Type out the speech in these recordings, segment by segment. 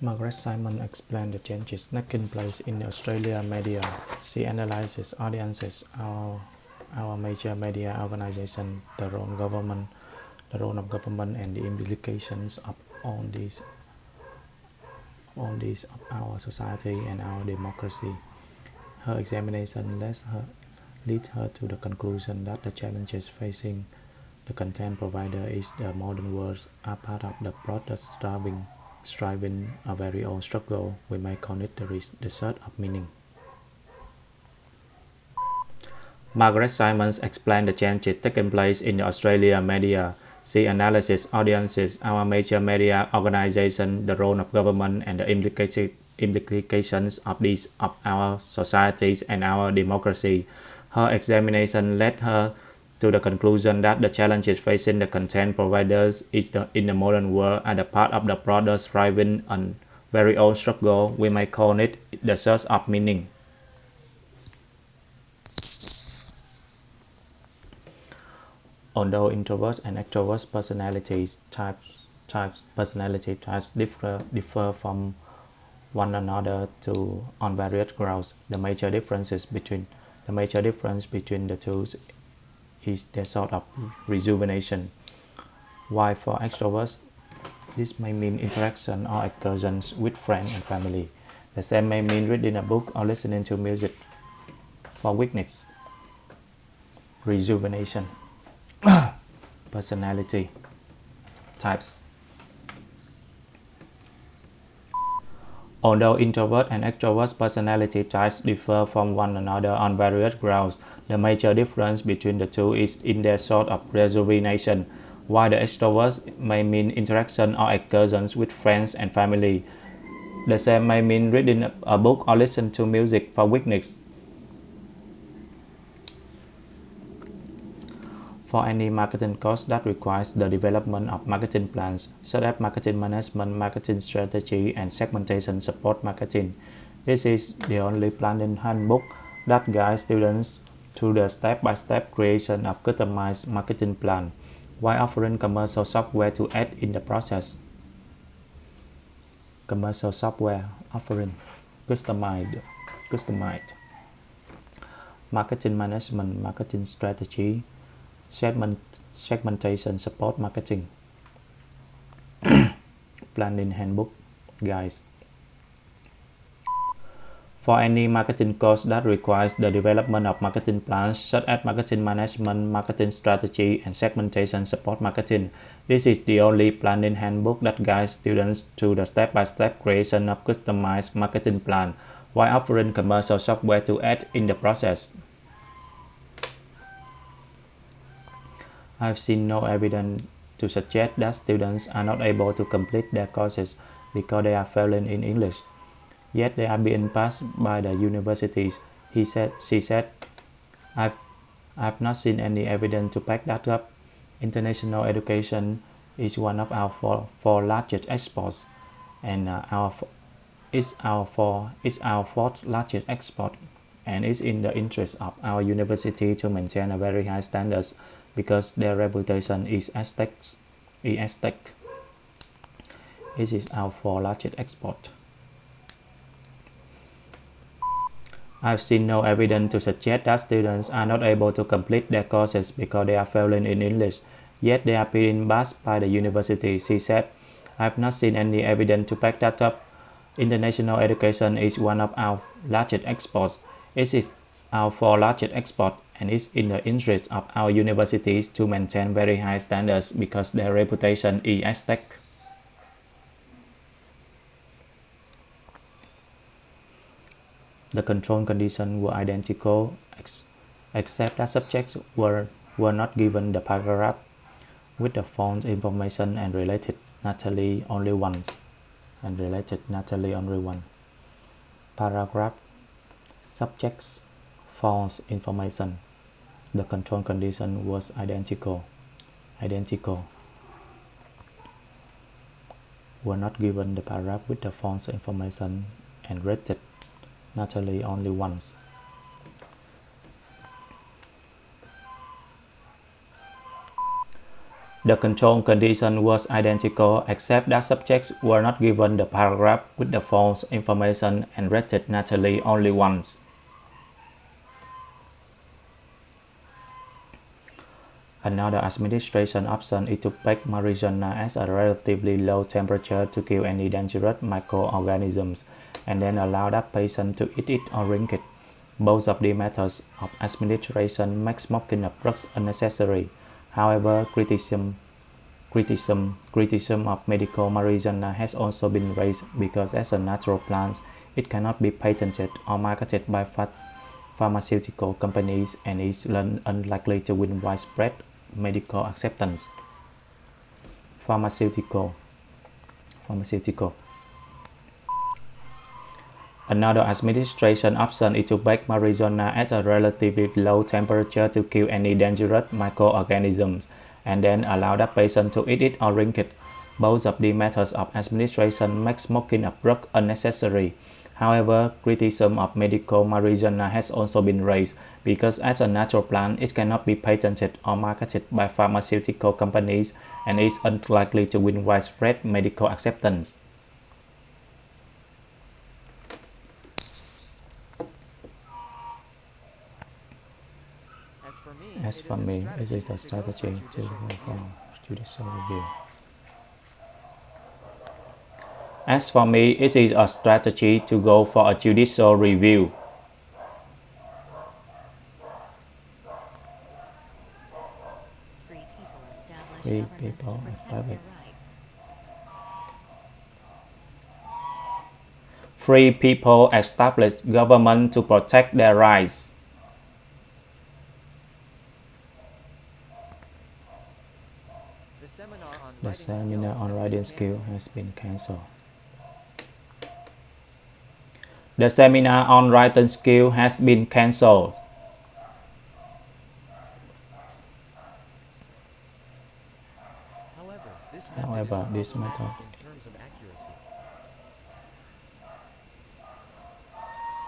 Margaret Simon explained the changes taking place in the Australian media. She analyzes audiences, our major media organization, the role of government, and the implications of all these of our society and our democracy. Her examination leads her to the conclusion that the challenges facing the content provider is the modern world are part of the broader striving a very old struggle. We may call it the search of meaning. Margaret Simons explained the changes taking place in the Australian media. She analyzes audiences, our major media organization, the role of government, and the implications of these of our societies and our democracy. Her examination led her to the conclusion that the challenges facing the content providers in the modern world are the part of the broader striving and very old struggle. We may call it the search of meaning. Although introverts and extroverts personality types differ from one another on various grounds, the major difference between the two is their sort of rejuvenation. While for extroverts, this may mean interaction or excursions with friends and family. The same may mean reading a book or listening to music. For weakness, rejuvenation. Personality types. Although introvert and extrovert personality types differ from one another on various grounds, the major difference between the two is in their sort of rejuvenation. While the extroverts may mean interaction or excursions with friends and family, the same may mean reading a book or listen to music. For weakness, for any marketing course that requires the development of marketing plans, such as marketing management, marketing strategy, and segmentation support marketing. This is the only planning handbook that guides students through the step-by-step creation of customized marketing plan, while offering commercial software to aid in the process. Commercial software offering customized marketing management, marketing strategy, segmentation support marketing. Planning handbook guys. For any marketing course that requires the development of marketing plans, such as marketing management, marketing strategy, and segmentation support marketing, this is the only planning handbook that guides students through the step-by-step creation of customized marketing plan, while offering commercial software to aid in the process. I've seen no evidence to suggest that students are not able to complete their courses because they are failing in English. Yet they are being passed by the universities, she said. I've not seen any evidence to back that up. International education is one of our four largest exports, and it's our fourth largest export, and it's in the interest of our university to maintain a very high standards because their reputation is at stake. It is our fourth largest export. I've seen no evidence to suggest that students are not able to complete their courses because they are failing in English, yet they are being passed by the university, she said. I've not seen any evidence to back that up. International education is one of our largest exports. It is our fourth largest export, and it's in the interest of our universities to maintain very high standards because their reputation is at stake. The control conditions were identical, except that subjects were not given the paragraph with the false information and related Natalie only once. Paragraph subjects false information. The control condition was identical. Were not given the paragraph with the false information and rated Natalie only once. The control condition was identical except that subjects were not given the paragraph with the false information and rated naturally only once. Another administration option is to bake marijuana at a relatively low temperature to kill any dangerous microorganisms and then allow that patient to eat it or drink it. Both of the methods of administration make smoking of drugs unnecessary. However, criticism of medical marijuana has also been raised because as a natural plant, it cannot be patented or marketed by pharmaceutical companies and is unlikely to win widespread medical acceptance. Pharmaceutical. Another administration option is to bake marijuana at a relatively low temperature to kill any dangerous microorganisms and then allow that patient to eat it or drink it. Both of the methods of administration make smoking of drugs unnecessary. However, criticism of medical marijuana has also been raised because as a natural plant, it cannot be patented or marketed by pharmaceutical companies and is unlikely to win widespread medical acceptance. As for me, it is a strategy to go for judicial review. As for me, it is a strategy to go for a judicial review. Free people establish Free people establish government to protect their rights. The seminar on writing skill has been cancelled. The seminar on writing skill has been cancelled.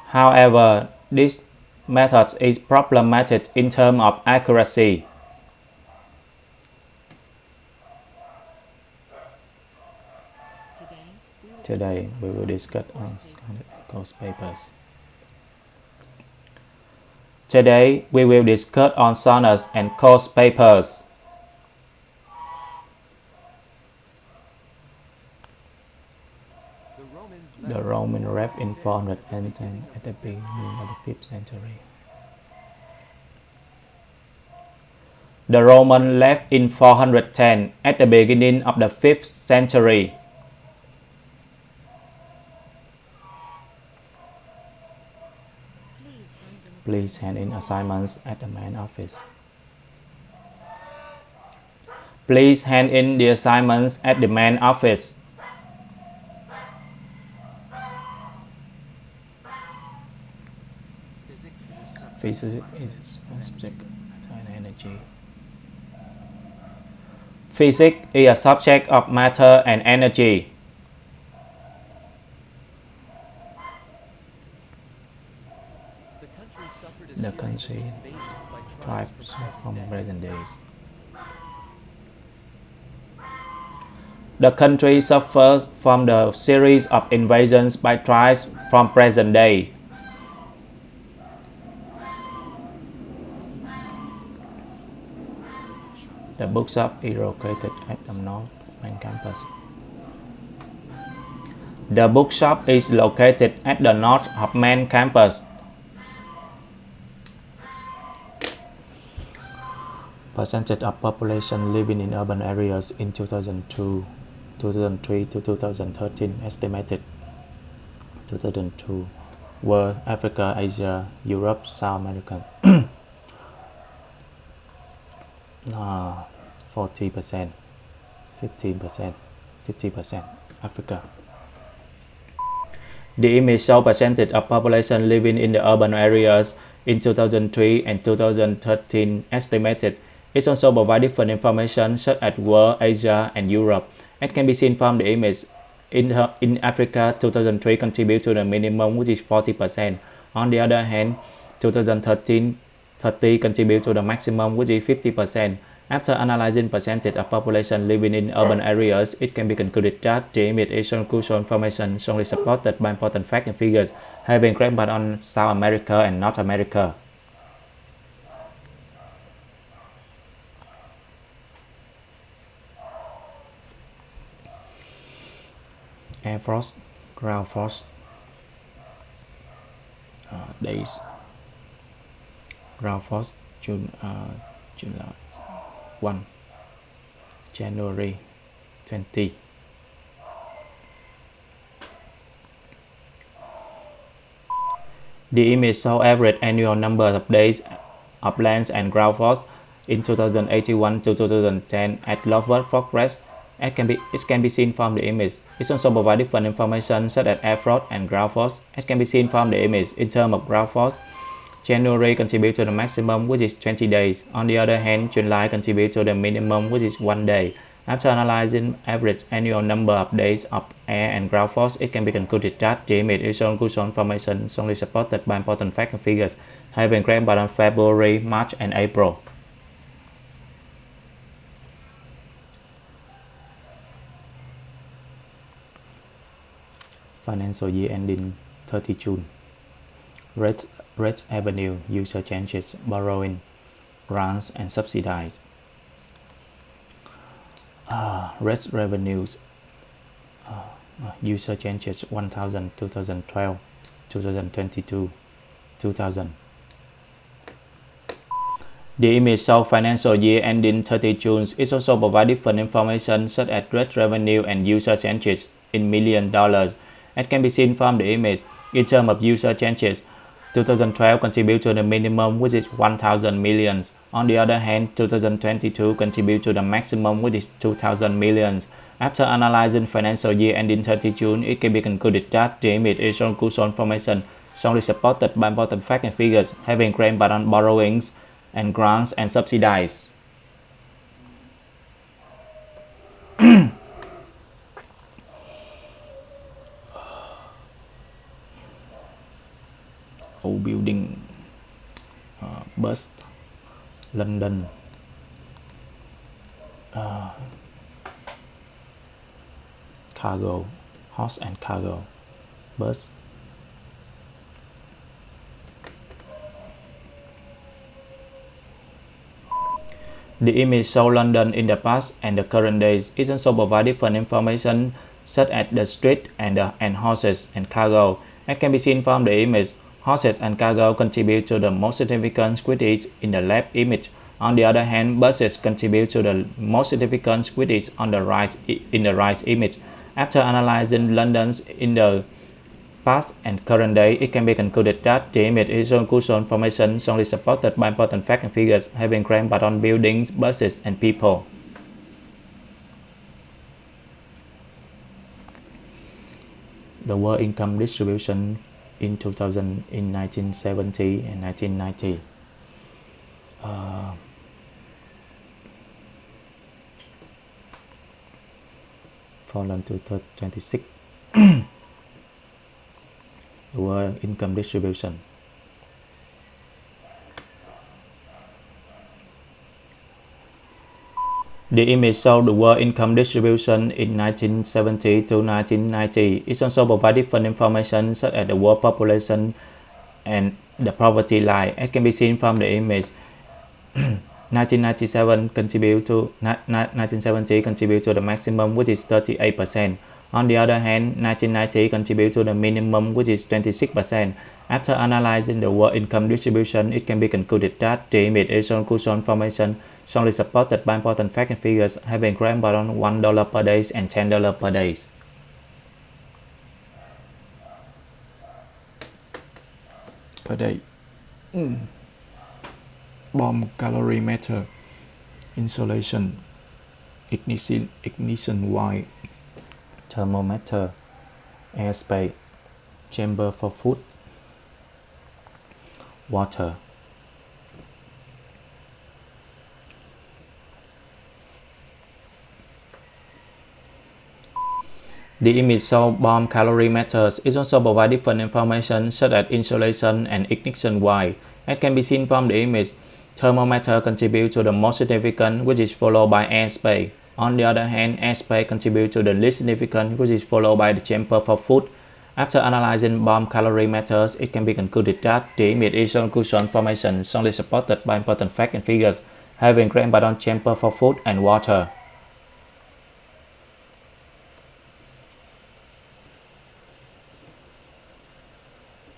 However, this method is problematic in terms of accuracy. Today, we will discuss on course papers. Today, we will discuss on sonars and course papers. The Romans left in 410 at the beginning of the 5th century. The Romans left in 410 at the beginning of the 5th century. Please hand in assignments at the main office. Please hand in the assignments at the main office. Physics is a subject of matter and energy. Physics is a subject of matter and energy. The country thrives from present days. The country suffers from the series of invasions by tribes from present day. The bookshop is located at the North main campus. The bookshop is located at the north of main campus. Percentage of population living in urban areas in 2002, 2003 to 2013 estimated. 2002 were Africa, Asia, Europe, South America. 40%, 15%, 50% Africa. The image shows percentage of population living in the urban areas in 2003 and 2013 estimated. It also provides different information such as World, Asia, and Europe. As can be seen from the image, in Africa, 2003 contribute to the minimum, which is 40%. On the other hand, 2013 contribute to the maximum, which is 50%. After analyzing percentage of population living in urban areas, it can be concluded that the image is crucial information strongly supported by important facts and figures have been claimed on South America and North America. Air force, ground force, days, ground force, July 1, January 20. The image shows average annual number of days of land and ground force in 2081 to 2010 at Loveworth Forest. It can be seen from the image. It also provides different information such as air force and ground force. It can be seen from the image. In terms of ground force, January contributes to the maximum, which is 20 days. On the other hand, July contributes to the minimum, which is 1 day. After analyzing average annual number of days of air and ground force, it can be concluded that the image is crucial information strongly supported by important facts and figures have been claimed on February, March, and April. Financial year ending 30 June. Rates revenue, user changes, borrowing, grants, and subsidies. Rates revenues, user changes 1000, 2012, 2022, 2000. The image shows financial year ending 30 June. It also provides different information such as rate revenue and user changes in million dollars. It can be seen from the image. In terms of user changes, 2012 contributes to the minimum, which is 1,000 millions. On the other hand, 2022 contributes to the maximum, which is 2,000 millions. After analyzing financial year ending 30 June, it can be concluded that the image is crucial information strongly supported by important facts and figures having claimed on borrowings and grants and subsidies. Old building, bus, London, cargo, horse and cargo, bus. The image shows London in the past and the current days. It also provides different information such as the street and horses and cargo. It can be seen from the image. Horses and cargo contribute to the most significant squiddies in the left image. On the other hand, buses contribute to the most significant squiddies on the right image. After analyzing London's in the past and current day, it can be concluded that the image is crucial information strongly supported by important facts and figures having claimed on buildings, buses, and people. The world income distribution in 1970 and 1990. Fallen to 26. The world income distribution. The image shows the world income distribution in 1970 to 1990. It also provides different information such as the world population and the poverty line. It can be seen from the image. 1970 contribute to the maximum, which is 38%. On the other hand, 1990 contribute to the minimum, which is 26%. After analyzing the world income distribution, it can be concluded that the image is crucial information strongly supported by important facts and figures having claimed on $1 per day and $10 per day. Per day. Bomb calorimeter, insulation, ignition wire, thermometer, airspace, chamber for food, water. The image shows bomb calorimeters. It also provides different information such as insulation and ignition wire. It can be seen from the image. Thermometer contribute to the most significant, which is followed by airspace. On the other hand, airspace contribute to the least significant, which is followed by the chamber for food. After analyzing bomb calorimeters, it can be concluded that the image is conclusion formation is strongly supported by important facts and figures, having grand bottom chamber for food and water.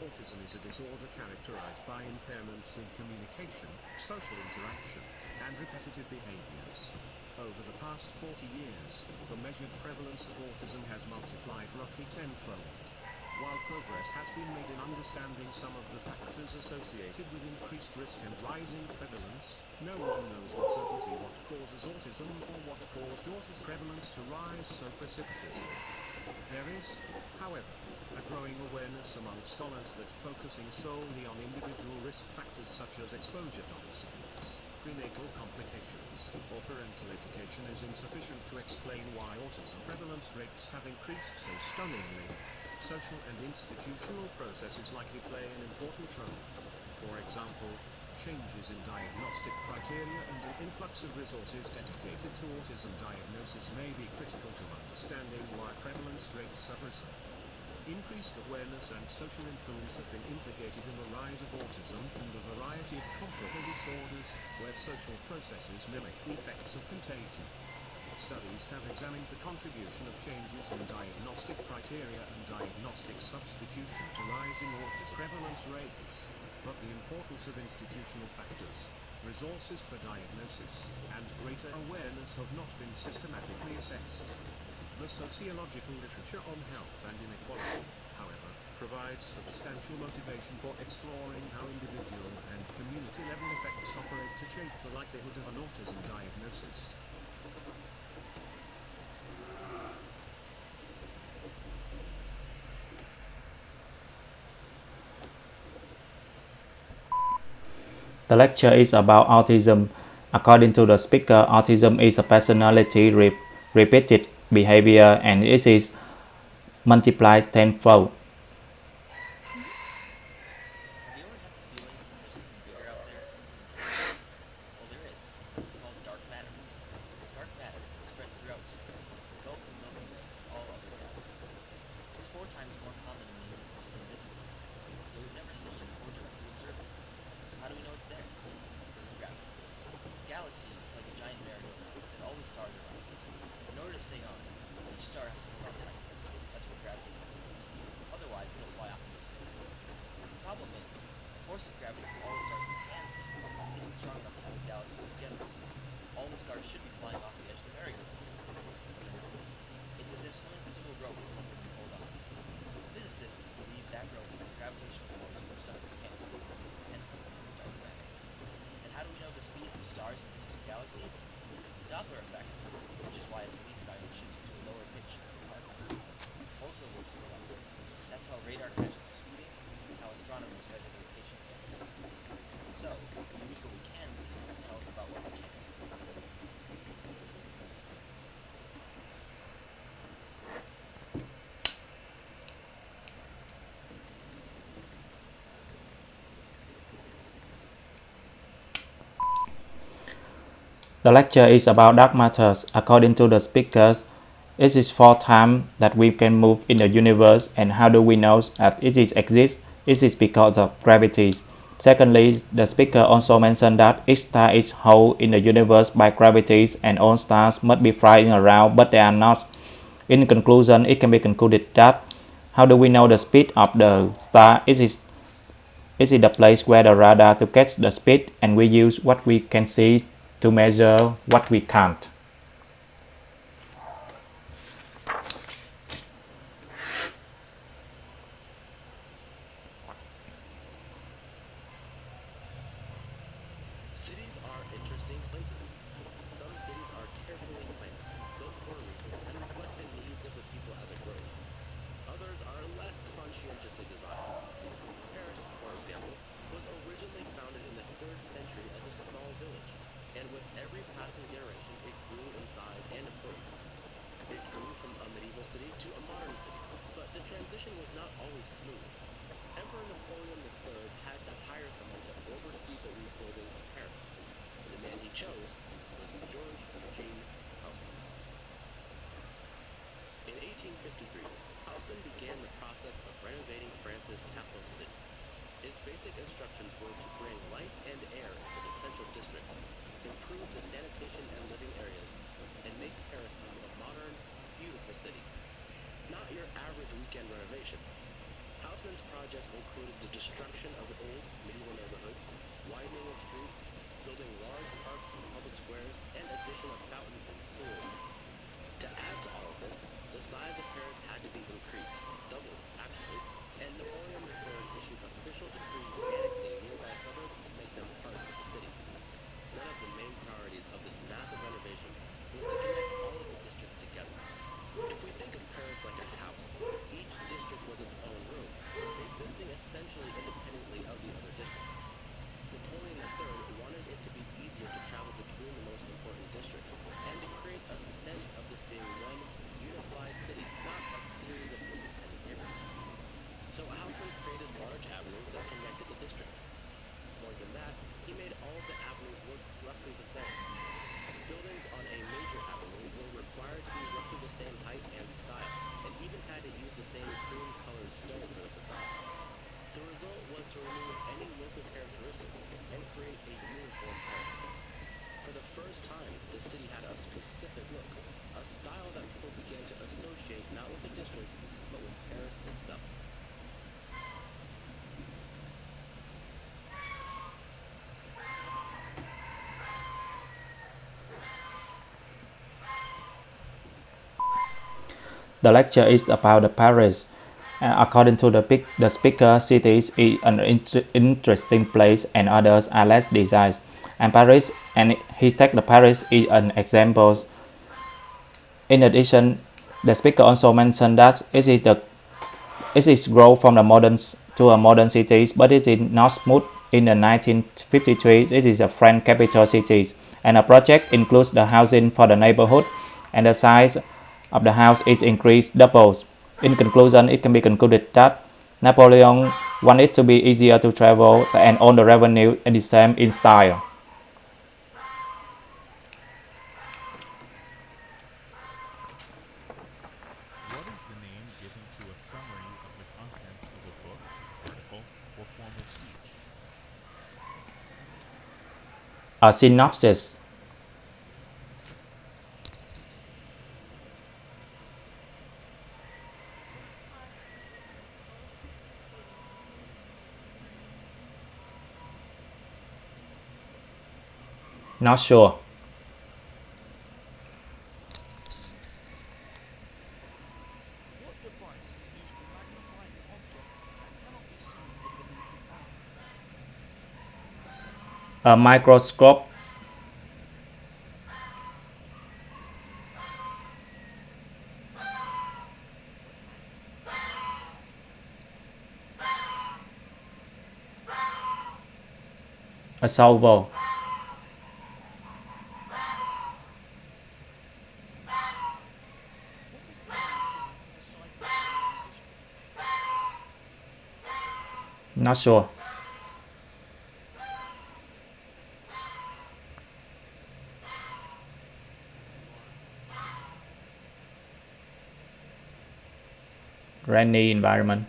Autism is a disorder characterized by impairments in communication, social interaction, and repetitive behaviors. Over the past 40 years, the measured prevalence of autism has multiplied roughly tenfold. While progress has been made in understanding some of the factors associated with increased risk and rising prevalence, no one knows with certainty what causes autism or what caused autism prevalence to rise so precipitously. There is, however, a growing awareness among scholars that focusing solely on individual risk factors such as exposure doxins, prenatal complications, or parental education is insufficient to explain why autism prevalence rates have increased so stunningly. Social and institutional processes likely play an important role. For example, changes in diagnostic criteria and an influx of resources dedicated to autism diagnosis may be critical to understanding why prevalence rates have risen. Increased awareness and social influence have been implicated in the rise of autism and a variety of comparable disorders, where social processes mimic the effects of contagion. Studies have examined the contribution of changes in diagnostic criteria and diagnostic substitution to rising autism prevalence rates, but the importance of institutional factors, resources for diagnosis, and greater awareness have not been systematically assessed. The sociological literature on health and inequality, however, provides substantial motivation for exploring how individual and community-level effects operate to shape the likelihood of an autism diagnosis. The lecture is about autism. According to the speaker, autism is a personality repeated behavior and it is multiplied tenfold. Have you ever had the feeling there's something bigger out there, something you can't see? Well, there is. It's called dark matter. Dark matter is spread throughout space, engulfing the Milky Way and all other galaxies. It's 4 times more common in the universe than visible, though we've never seen or directly observed it. So how do we know it's there? Because of gravity. A galaxy is like a giant merry-go-round with all the stars around it. In order to stay on, each star has to hold on tight. That's where gravity comes in. Otherwise, it'll fly off into space. The problem is, the force of gravity for all the stars we can see isn't strong enough to hold galaxies together. All the stars should be flying off the edge of the merry-go-round, but they're not. It's as if some invisible rope is helping them hold on. Physicists believe that rope is the gravitational force for stars we can't see, hence dark matter. And how do we know the speeds of stars in distant galaxies? The Doppler effect, which is why a police siren shifts to a lower pitch as the car passes, also works for light. That's how radar catches them speeding, and how astronomers measure the rotation of galaxies. So, we use what we can see to tell us about what we can't. The lecture is about dark matter. According to the speakers, it is 4 times that we can move in the universe, and how do we know that it exists? It is because of gravity. Secondly, the speaker also mentioned that each star is held in the universe by gravity and all stars must be flying around, but they are not. In conclusion, it can be concluded that how do we know the speed of the star? It is the place where the radar to catch the speed, and we use what we can see to measure what we can't. Cities are interesting places. Some cities are carefully planned, built for a reason, and reflect the needs of the people as it grows. Others are less conscientiously designed. Paris, for example, was originally founded in the 3rd century as a small village, and with every passing generation it grew in size and importance. It grew from a medieval city to a modern city, but the transition was not always smooth. Emperor Napoleon III had to hire someone to oversee the rebuilding of Paris. The man he chose was George Eugene Haussmann. In 1853, Haussmann began the process of renovating France's capital city. His basic instructions were to bring light and air into the central district, improve the sanitation and living areas, and make Paris a modern, beautiful city. Not your average weekend renovation. Haussmann's projects included the destruction of old medieval neighborhoods, widening of streets, building large parks and public squares, and addition of fountains and sewer lines. To add to all of this, the size of Paris had to be increased, doubled actually, and Napoleon III issued official decrees annexing nearby suburbs to make them part of the city. One of the main priorities of this massive renovation was to connect all of the districts together. If we think of Paris like a house, each district was its own room, existing essentially independently of the other districts. Napoleon III wanted it to be easier to travel between the most important districts, and to create a sense of this being one unified city, not a series of independent neighborhoods. So Haussmann created large avenues that connected the districts. More than that, he made all of the avenues look roughly the same. Buildings on a major avenue were required to be roughly the same height and style, and even had to use the same cream-colored stone for the facade. The result was to remove any local characteristics and create a uniform Paris. For the first time, the city had a specific look, a style that people began to associate not with the district, but with Paris itself. The lecture is about the Paris. According to the speaker, cities is an interesting place and others are less desired. And Paris, and he takes the Paris is an example. In addition, the speaker also mentioned that it is growth from the modern to a modern cities, but it is not smooth. In the 1953, it is a French capital city, and the project includes the housing for the neighborhood, and the size of the house is increased doubles. In conclusion, it can be concluded that Napoleon wanted it to be easier to travel and all the revenue and the same in style. What is the name given to a summary of the contents of a book, article, or formal speech? A synopsis. Not sure. What device is used to magnify an object that cannot be seen with the naked eye? A microscope. A salvo. What is the name given to the cyclist district? Not sure. Rainy environment.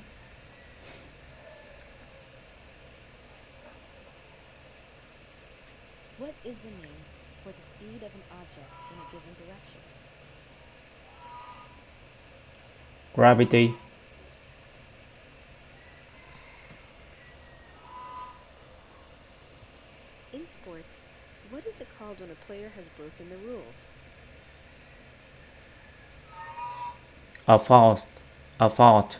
What is the name for the speed of an object in a given direction? Gravity. In sports, what is it called when a player has broken the rules? A fault. A fault.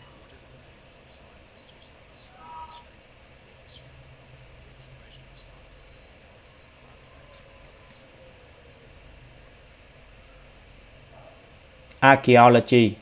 What is the name for a scientist who studies human history, the history of the exploration of science, and the analysis of artifacts from other physical worlds? Archaeology.